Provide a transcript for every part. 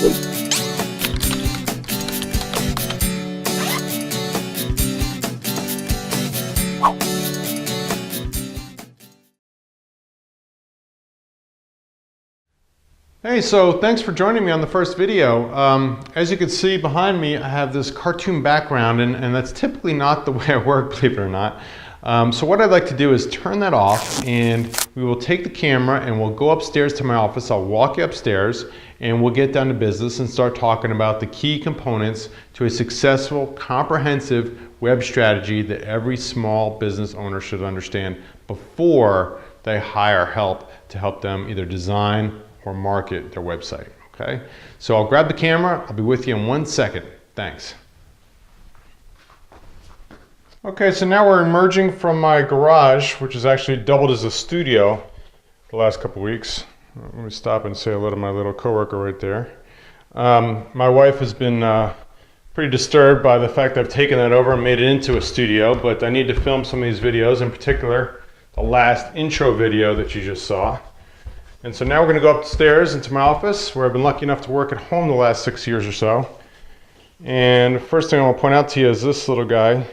Hey, so thanks for joining me on the first video. As you can see behind me, I have this cartoon background, and that's typically not the way I work, believe it or not. So what I'd like to do is turn that off, and we will take the camera and we'll go upstairs to my office. I'll walk you upstairs and we'll get down to business and start talking about the key components to a successful, comprehensive web strategy that every small business owner should understand before they hire help to help them either design or market their website, okay? So I'll grab the camera, I'll be with you in 1 second. Thanks. Okay, so now we're emerging from my garage, which has actually doubled as a studio the last couple weeks. Let me stop and say hello to my little coworker right there. My wife has been pretty disturbed by the fact that I've taken that over and made it into a studio, but I need to film some of these videos, in particular the last intro video that you just saw. And so now we're going to go upstairs into my office, where I've been lucky enough to work at home the last 6 years or so. And the first thing I want to point out to you is this little guy.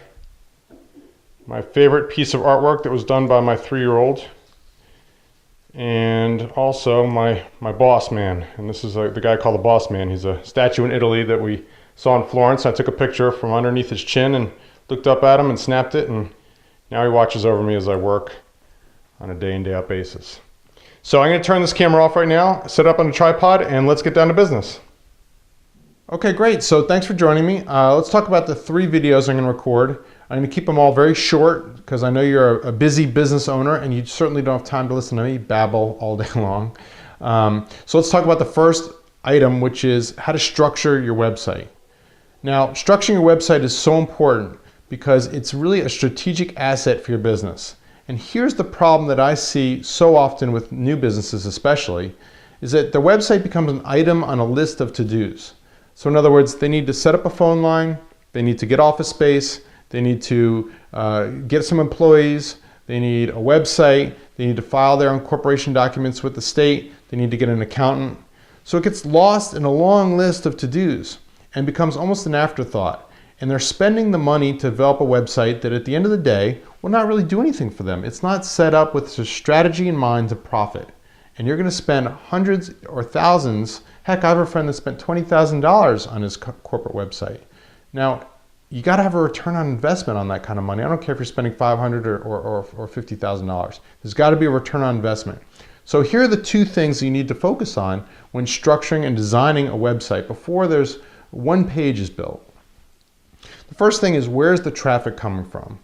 My favorite piece of artwork that was done by my 3-year-old. And also my boss man. And this is the guy called the Boss Man. He's a statue in Italy that we saw in Florence. I took a picture from underneath his chin and looked up at him and snapped it. And now he watches over me as I work on a day in, day out basis. So I'm going to turn this camera off right now, set it up on a tripod, and let's get down to business. Okay, great. So thanks for joining me. Let's talk about the 3 videos I'm going to record. I'm going to keep them all very short because I know you're a busy business owner and you certainly don't have time to listen to me babble all day long. So let's talk about the first item, which is how to structure your website. Now, structuring your website is so important because it's really a strategic asset for your business. And here's the problem that I see so often with new businesses especially, is that their website becomes an item on a list of to-dos. So in other words, they need to set up a phone line, they need to get office space, they need to get some employees, they need a website, they need to file their own corporation documents with the state, they need to get an accountant. So it gets lost in a long list of to-dos and becomes almost an afterthought. And they're spending the money to develop a website that at the end of the day will not really do anything for them. It's not set up with a strategy in mind to profit. And you're going to spend hundreds or thousands. Heck, I have a friend that spent $20,000 on his corporate website. Now, you got to have a return on investment on that kind of money. I don't care if you're spending $500 or $50,000. There's got to be a return on investment. So here are the 2 things you need to focus on when structuring and designing a website before there's one page is built. The first thing is, where's the traffic coming from?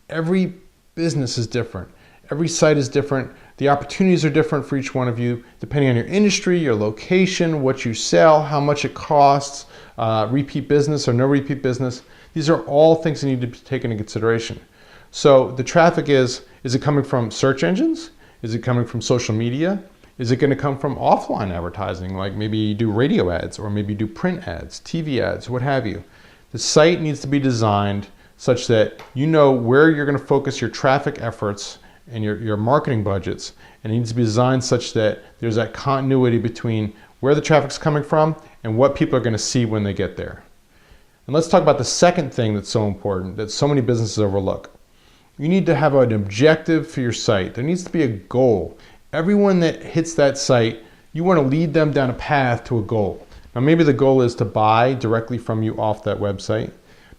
Every business is different. Every site is different. The opportunities are different for each one of you, depending on your industry, your location, what you sell, how much it costs, repeat business or no repeat business. These are all things that need to be taken into consideration. So the traffic is it coming from search engines? Is it coming from social media? Is it going to come from offline advertising, like maybe you do radio ads or maybe you do print ads, TV ads, what have you? The site needs to be designed such that you know where you're going to focus your traffic efforts and your marketing budgets. And it needs to be designed such that there's that continuity between where the traffic's coming from and what people are going to see when they get there. And let's talk about the second thing that's so important that so many businesses overlook. You need to have an objective for your site. There needs to be a goal. Everyone that hits that site, you want to lead them down a path to a goal. Now maybe the goal is to buy directly from you off that website.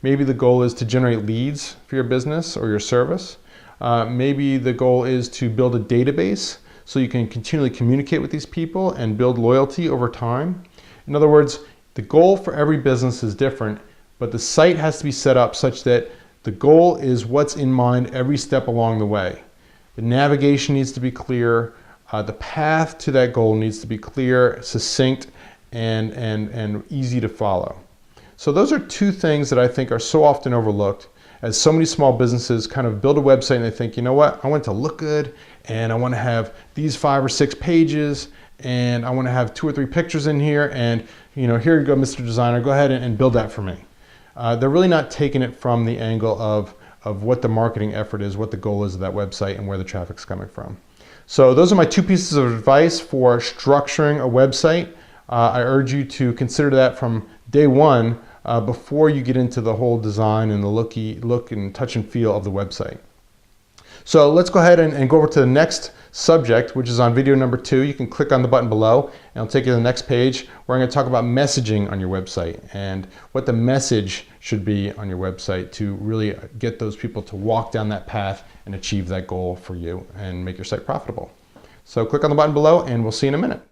Maybe the goal is to generate leads for your business or your service. Maybe the goal is to build a database so you can continually communicate with these people and build loyalty over time. In other words, the goal for every business is different, but the site has to be set up such that the goal is what's in mind every step along the way. The navigation needs to be clear. The path to that goal needs to be clear, succinct, and easy to follow. So those are 2 things that I think are so often overlooked, as so many small businesses kind of build a website and they think, you know what, I want it to look good and I want to have these 5 or 6 pages and I want to have 2 or 3 pictures in here, and here you go, Mr. Designer, go ahead and build that for me. They're really not taking it from the angle of what the marketing effort is, what the goal is of that website, and where the traffic's coming from. So those are my 2 pieces of advice for structuring a website. I urge you to consider that from day one before you get into the whole design and the look and touch and feel of the website. So let's go ahead and go over to the next subject, which is on video number 2. You can click on the button below and it'll take you to the next page where I'm going to talk about messaging on your website and what the message should be on your website to really get those people to walk down that path and achieve that goal for you and make your site profitable. So click on the button below and we'll see you in a minute.